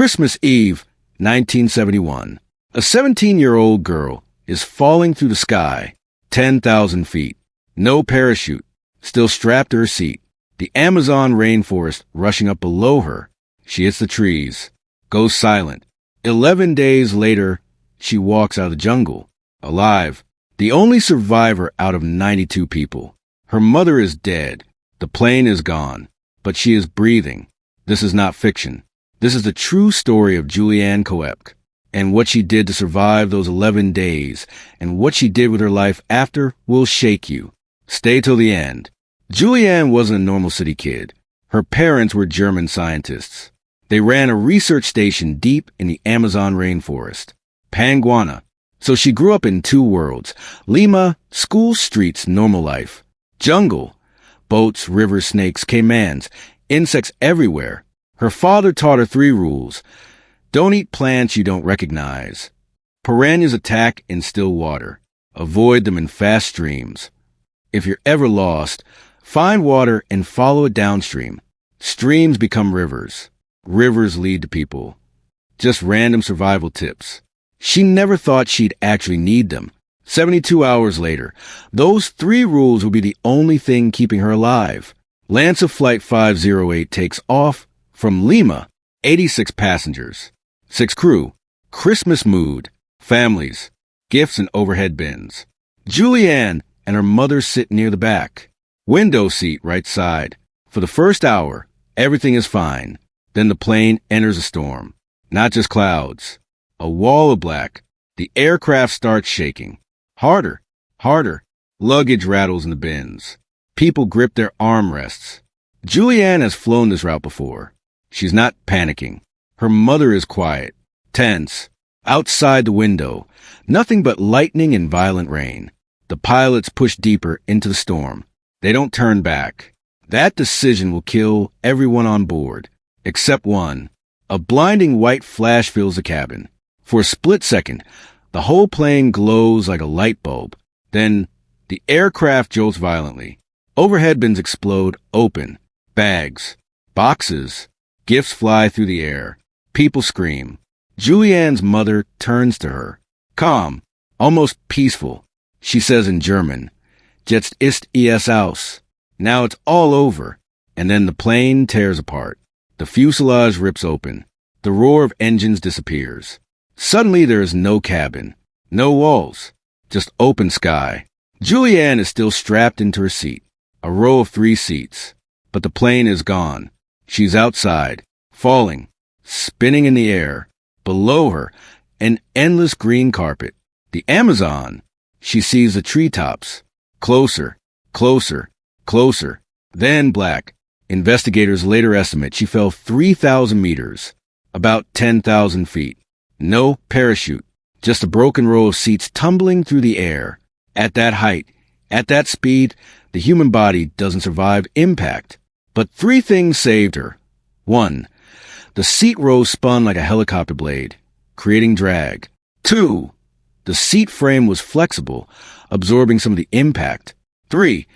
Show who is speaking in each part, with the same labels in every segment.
Speaker 1: Christmas Eve, 1971. A 17-year-old girl is falling through the sky, 10,000 feet. No parachute, still strapped to her seat. The Amazon rainforest rushing up below her. She hits the trees, goes silent. 11 days later, she walks out of the jungle, alive. The only survivor out of 92 people. Her mother is dead. The plane is gone, but she is breathing. This is not fiction. This is the true story of Julianne Koepke and what she did to survive those 11 days and what she did with her life after will shake you. Stay till the end. Julianne wasn't a normal city kid. Her parents were German scientists. They ran a research station deep in the Amazon rainforest, Panguana. So she grew up in two worlds: Lima, school, streets, normal life; jungle, boats, rivers, snakes, caimans, insects everywhere. Her father taught her 3 rules. Don't eat plants you don't recognize. Piranhas attack in still water. Avoid them in fast streams. If you're ever lost, find water and follow it downstream. Streams become rivers. Rivers lead to people. Just random survival tips. She never thought she'd actually need them. 72 hours later, those 3 rules will be the only thing keeping her alive. Lancer Flight 508 takes off from Lima, 86 passengers, 6 crew, Christmas mood, families, gifts and overhead bins. Julianne and her mother sit near the back. Window seat right side. For the first hour, everything is fine. Then the plane enters a storm. Not just clouds. A wall of black. The aircraft starts shaking. Harder, harder. Luggage rattles in the bins. People grip their armrests. Julianne has flown this route before. She's not panicking. Her mother is quiet, tense. Outside the window, nothing but lightning and violent rain. The pilots push deeper into the storm. They don't turn back. That decision will kill everyone on board, except one. A blinding white flash fills the cabin. For a split second, the whole plane glows like a light bulb. Then, the aircraft jolts violently. Overhead bins explode open. Bags, boxes, gifts fly through the air. People scream. Julianne's mother turns to her. Calm, almost peaceful. She says in German, "Jetzt ist es aus." Now it's all over. And then the plane tears apart. The fuselage rips open. The roar of engines disappears. Suddenly there is no cabin, no walls, just open sky. Julianne is still strapped into her seat, a row of 3 seats. But the plane is gone. She's outside, falling, spinning in the air. Below her, an endless green carpet. The Amazon. She sees the treetops. Closer, closer, closer. Then black. Investigators later estimate she fell 3,000 meters, about 10,000 feet. No parachute, just a broken row of seats tumbling through the air. At that height, at that speed, the human body doesn't survive impact. But 3 things saved her. 1. The seat row spun like a helicopter blade, creating drag. 2. The seat frame was flexible, absorbing some of the impact. 3.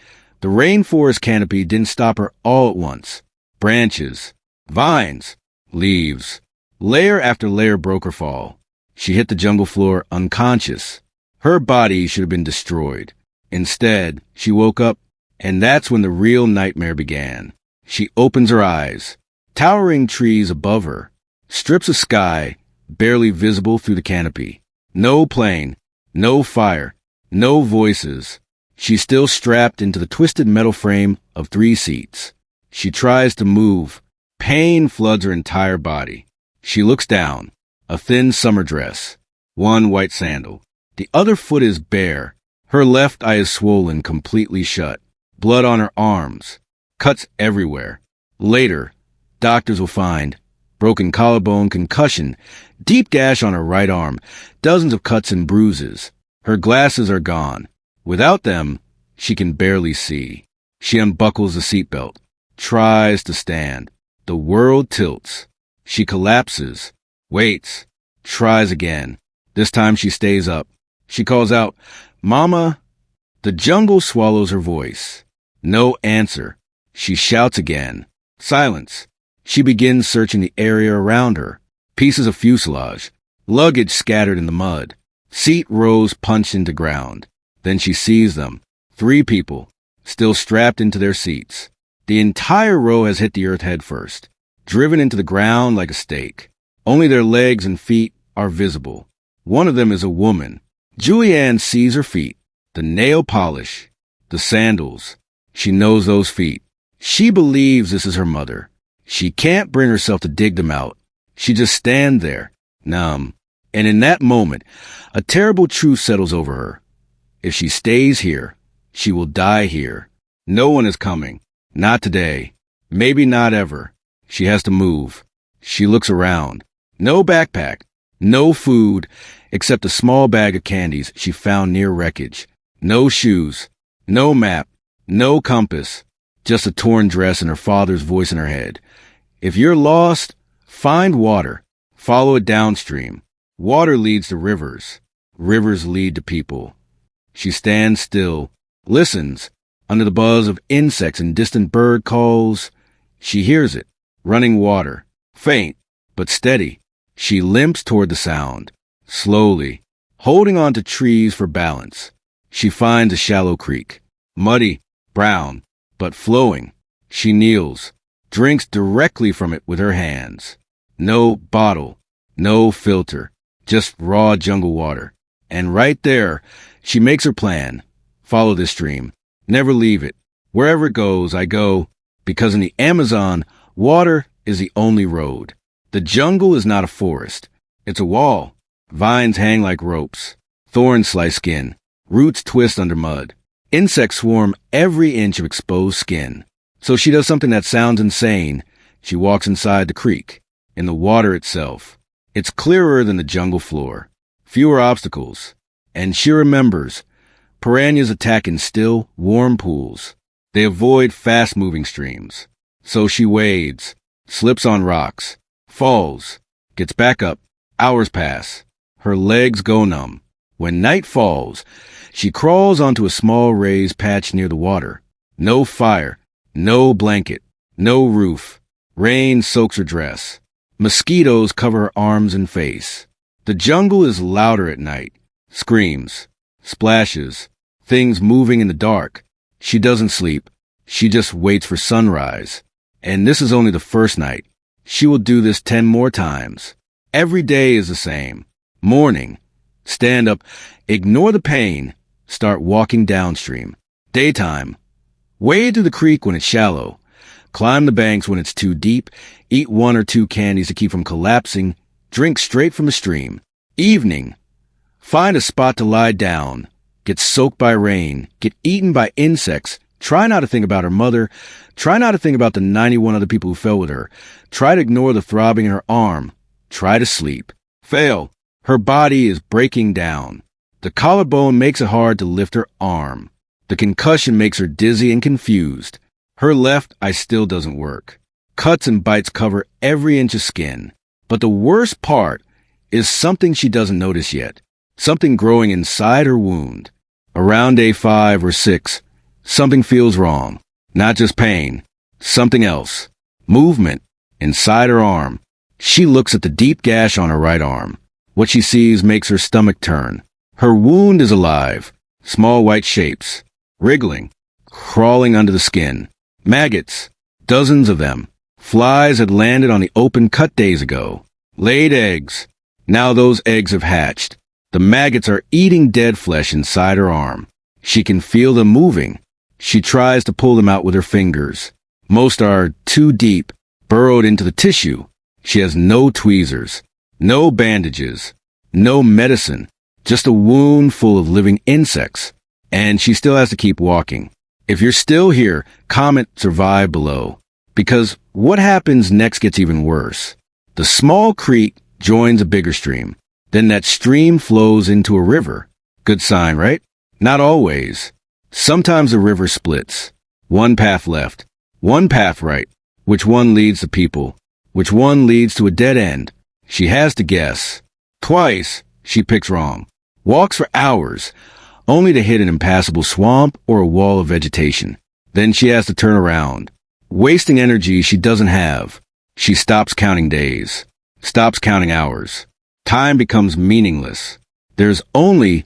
Speaker 1: The rainforest canopy didn't stop her all at once. Branches, vines, leaves. Layer after layer broke her fall. She hit the jungle floor unconscious. Her body should have been destroyed. Instead, she woke up, and that's when the real nightmare began. She opens her eyes. Towering trees above her. Strips of sky, barely visible through the canopy. No plane, no fire, no voices. She's still strapped into the twisted metal frame of 3 seats. She tries to move. Pain floods her entire body. She looks down. A thin summer dress. 1 white sandal. The other foot is bare. Her left eye is swollen completely shut. Blood on her arms. Cuts everywhere. Later, doctors will find broken collarbone, concussion, deep gash on her right arm, dozens of cuts and bruises. Her glasses are gone. Without them, she can barely see. She unbuckles the seatbelt, tries to stand. The world tilts. She collapses, waits, tries again. This time she stays up. She calls out, "Mama." The jungle swallows her voice. No answer. She shouts again. Silence. She begins searching the area around her. pieces of fuselage, luggage scattered in the mud, seat rows punched into ground. Then she sees them, 3 people, still strapped into their seats. The entire row has hit the earth head first, driven into the ground like a stake. Only their legs and feet are visible. One of them is a woman. Julianne sees her feet, the nail polish, the sandals. She knows those feet. She believes this is her mother. She can't bring herself to dig them out. She just stands there, numb. And in that moment, a terrible truth settles over her. If she stays here, she will die here. No one is coming. Not today. Maybe not ever. She has to move. She looks around. No backpack. No food, except a small bag of candies she found near wreckage. No shoes. No map. No compass. Just a torn dress and her father's voice in her head. If you're lost, find water. Follow it downstream. Water leads to rivers. Rivers lead to people. She stands still, listens. Under the buzz of insects and distant bird calls, she hears it. Running water. Faint, but steady. She limps toward the sound. Slowly, holding on to trees for balance. She finds a shallow creek. Muddy, brown, but flowing. She kneels, drinks directly from it with her hands. No bottle, no filter, just raw jungle water. And right there, she makes her plan. Follow this stream. Never leave it. Wherever it goes, I go, because in the Amazon, water is the only road. The jungle is not a forest. It's a wall. Vines hang like ropes. Thorns slice skin. Roots twist under mud. Insects swarm every inch of exposed skin. So she does something that sounds insane. She walks inside the creek, in the water itself. It's clearer than the jungle floor. Fewer obstacles. And she remembers. Piranhas attack in still, warm pools. They avoid fast-moving streams. So she wades, slips on rocks, falls, gets back up. Hours pass. Her legs go numb. When night falls, she crawls onto a small raised patch near the water. No fire, no blanket, no roof. Rain soaks her dress. Mosquitoes cover her arms and face. The jungle is louder at night. Screams, splashes, things moving in the dark. She doesn't sleep. She just waits for sunrise. And this is only the first night. She will do this 10 more times. Every day is the same. Morning. Stand up. Ignore the pain. Start walking downstream. Daytime. Wade through the creek when it's shallow. Climb the banks when it's too deep. Eat 1 or 2 candies to keep from collapsing. Drink straight from the stream. Evening. Find a spot to lie down. Get soaked by rain. Get eaten by insects. Try not to think about her mother. Try not to think about the 91 other people who fell with her. Try to ignore the throbbing in her arm. Try to sleep. Fail. Her body is breaking down. The collarbone makes it hard to lift her arm. The concussion makes her dizzy and confused. Her left eye still doesn't work. Cuts and bites cover every inch of skin. But the worst part is something she doesn't notice yet. Something growing inside her wound. Around day 5 or 6, something feels wrong. Not just pain. Something else. Movement. Inside her arm. She looks at the deep gash on her right arm. What she sees makes her stomach turn. Her wound is alive. Small white shapes. Wriggling. Crawling under the skin. Maggots. Dozens of them. Flies had landed on the open cut days ago. Laid eggs. Now those eggs have hatched. The maggots are eating dead flesh inside her arm. She can feel them moving. She tries to pull them out with her fingers. Most are too deep, burrowed into the tissue. She has no tweezers, no bandages, no medicine, just a wound full of living insects. And she still has to keep walking. If you're still here, comment survive below. Because what happens next gets even worse. The small creek joins a bigger stream. Then that stream flows into a river. Good sign, right? Not always. Sometimes the river splits. One path left. One path right. Which one leads to people? Which one leads to a dead end? She has to guess. Twice, she picks wrong. Walks for hours, only to hit an impassable swamp or a wall of vegetation. Then she has to turn around. Wasting energy she doesn't have. She stops counting days. stops counting hours. Time becomes meaningless. There's only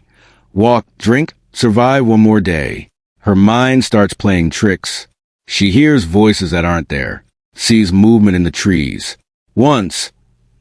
Speaker 1: walk, drink, survive one more day. Her mind starts playing tricks. She hears voices that aren't there, sees movement in the trees. Once,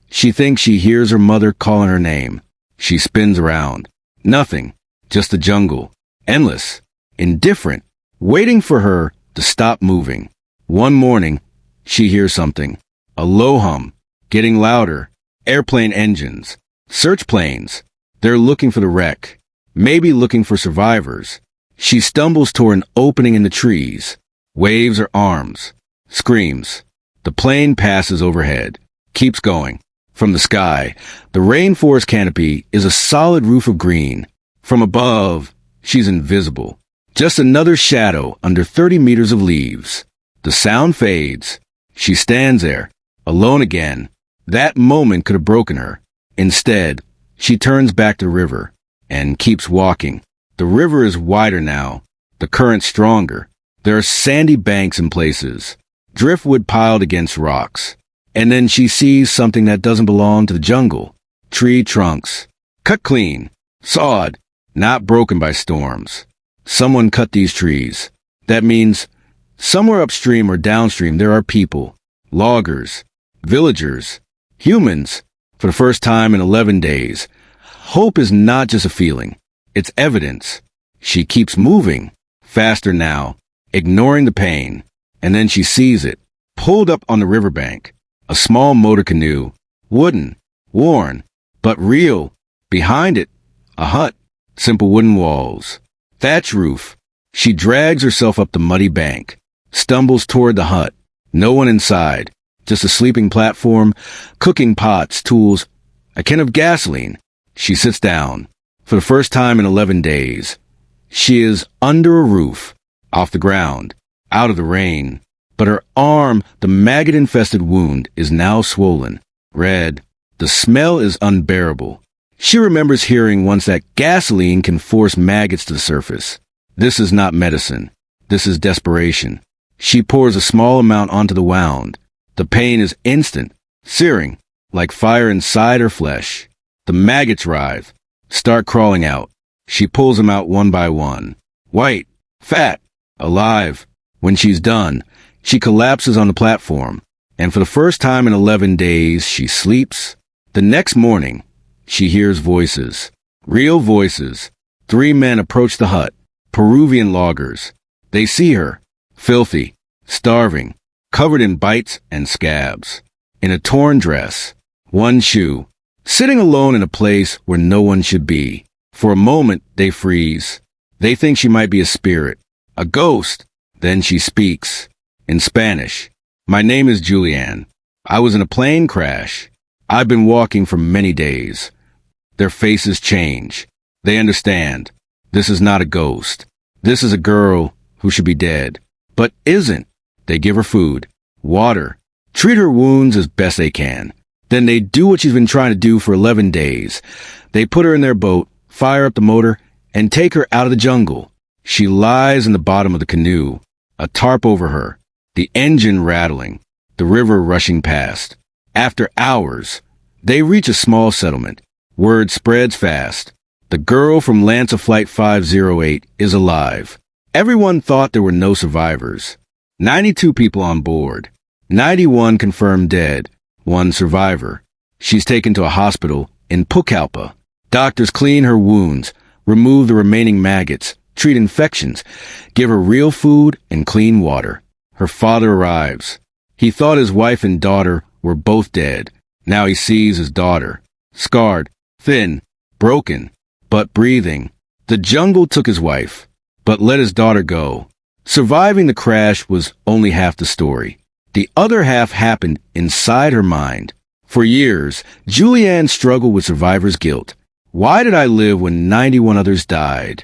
Speaker 1: she thinks she hears her mother calling her name. She spins around. Nothing, just the jungle. Endless, indifferent, waiting for her to stop moving. One morning, she hears something. A low hum, getting louder. Airplane engines. Search planes. They're looking for the wreck. Maybe looking for survivors. She stumbles toward an opening in the trees. Waves her arms. Screams. The plane passes overhead. Keeps going. From the sky, the rainforest canopy is a solid roof of green. From above, she's invisible. Just another shadow under 30 meters of leaves. The sound fades. She stands there, alone again. That moment could have broken her. Instead, she turns back to the river and keeps walking. The river is wider now, the current stronger. There are sandy banks in places, driftwood piled against rocks. And then she sees something that doesn't belong to the jungle. Tree trunks, cut clean, sawed, not broken by storms. Someone cut these trees. That means somewhere upstream or downstream there are people, loggers, villagers, humans. For the first time in 11 days, hope is not just a feeling, it's evidence. She keeps moving, faster now, ignoring the pain, and then she sees it, pulled up on the riverbank. A small motor canoe, wooden, worn, but real. Behind it, a hut, simple wooden walls, thatch roof. She drags herself up the muddy bank, stumbles toward the hut. No one inside, just a sleeping platform, cooking pots, tools, a can of gasoline. She sits down. For the first time in 11 days, she is under a roof, off the ground, out of the rain. But her arm, the maggot-infested wound, is now swollen, red. The smell is unbearable. She remembers hearing once that gasoline can force maggots to the surface. This is not medicine. This is desperation. She pours a small amount onto the wound. The pain is instant, searing, like fire inside her flesh. The maggots writhe, start crawling out. She pulls them out one by one. White, fat, alive. When she's done, she collapses on the platform, and for the first time in 11 days, she sleeps. The next morning, she hears voices. Real voices. 3 men approach the hut. Peruvian loggers. They see her. Filthy. Starving. Covered in bites and scabs. In a torn dress. One shoe. Sitting alone in a place where no one should be. For a moment, they freeze. They think she might be a spirit. A ghost. Then she speaks. In Spanish. My name is Julianne. I was in a plane crash. I've been walking for many days. Their faces change. They understand. This is not a ghost. This is a girl who should be dead, but isn't. They give her food, water, treat her wounds as best they can. Then they do what she's been trying to do for 11 days. They put her in their boat, fire up the motor, and take her out of the jungle. She lies in the bottom of the canoe, a tarp over her. The engine rattling, the river rushing past. After hours, they reach a small settlement. Word spreads fast. The girl from Lanza Flight 508 is alive. Everyone thought there were no survivors. 92 people on board. 91 confirmed dead. 1 survivor. She's taken to a hospital in Pucallpa. Doctors clean her wounds, remove the remaining maggots, treat infections, give her real food and clean water. Her father arrives. He thought his wife and daughter were both dead. Now he sees his daughter. Scarred, thin, broken, but breathing. The jungle took his wife, but let his daughter go. Surviving the crash was only half the story. The other half happened inside her mind. For years, Julianne struggled with survivor's guilt. Why did I live when 91 others died?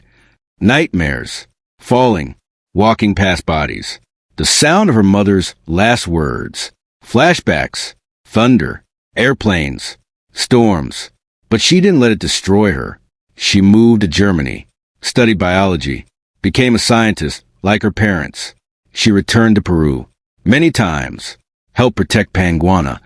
Speaker 1: Nightmares, falling, walking past bodies. The sound of her mother's last words. Flashbacks, thunder, airplanes, storms. But she didn't let it destroy her. She moved to Germany, studied biology, became a scientist like her parents. She returned to Peru many times, helped protect Panguana,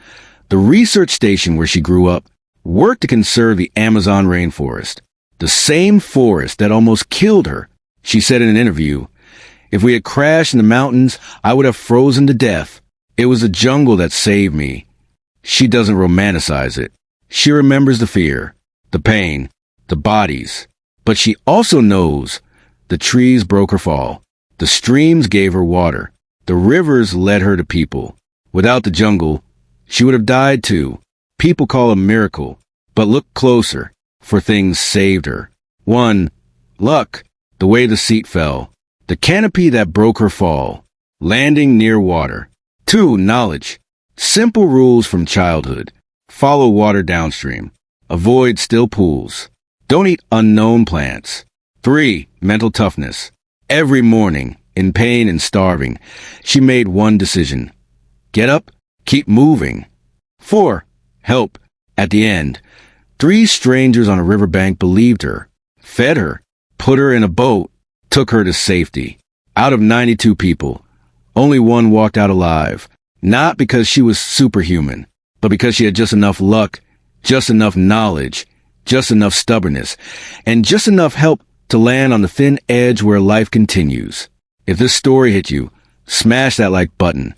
Speaker 1: The research station where she grew up worked to conserve the Amazon rainforest, the same forest that almost killed her. She said in an interview, "If we had crashed in the mountains, I would have frozen to death. It was the jungle that saved me." She doesn't romanticize it. She remembers the fear, the pain, the bodies. But she also knows the trees broke her fall. The streams gave her water. The rivers led her to people. Without the jungle, she would have died too. People call it a miracle, but look closer, for things saved her. 1. Luck, the way the seat fell. The canopy that broke her fall, landing near water. 2. Knowledge, simple rules from childhood. Follow water downstream. Avoid still pools. Don't eat unknown plants. 3. Mental toughness. Every morning, in pain and starving, she made one decision. Get up, keep moving. 4. Help. At the end, 3 strangers on a riverbank believed her, fed her, put her in a boat, took her to safety. Out of 92 people, only 1 walked out alive. Not because she was superhuman, but because she had just enough luck, just enough knowledge, just enough stubbornness, and just enough help to land on the thin edge where life continues. If this story hit you, smash that like button.